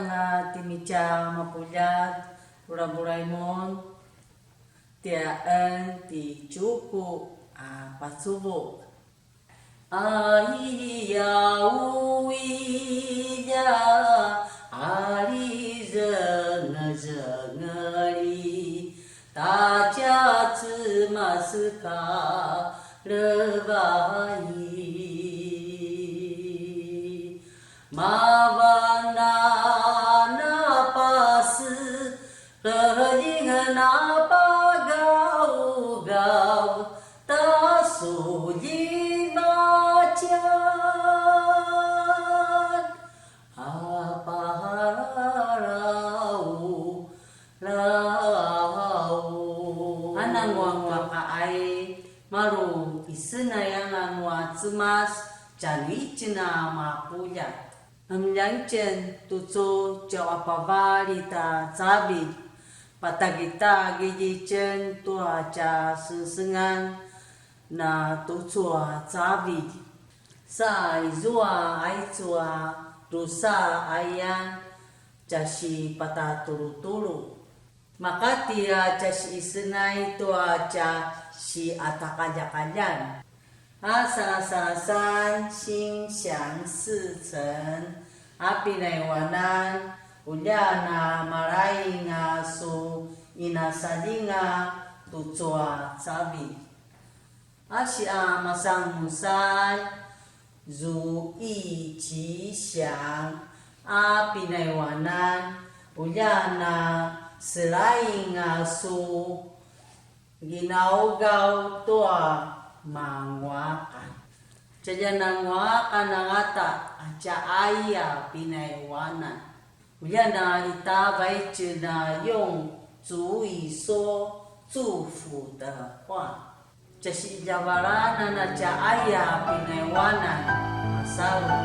nga timicha mapulyat ura-buraymon tiaan ti cuku pasubo Aiyawiya ari zengeri daja cemasuka lebai Mavana napas Rejing napa gau-gau Tasuji bacan Apa rau Anang wang kaai Maru isena yang angwa cemas Jani cina mapuya Amyangchen tuzo jawa pavarita cabi patagita gijicen tuaca sensengan na tuzoa cabi sa izua aizua rusa ayan jasi pataturu-turu maka tia jasi isenai tuaca si atakaja-kajan Asal-asal心想事成 Apinaiwanan Ulyana marainga su inasadinga tucoa sabi Asya masang musay Zu i chi xiang Apinaiwanan Ulyana selainga su Ginaugaw tua mangwakan Caja nangwakan nangata aca aya pinaiwanan Ulyana ita baice na yung zui so zufu de huan Casi jabarana na aca aya pinaiwanan Masalu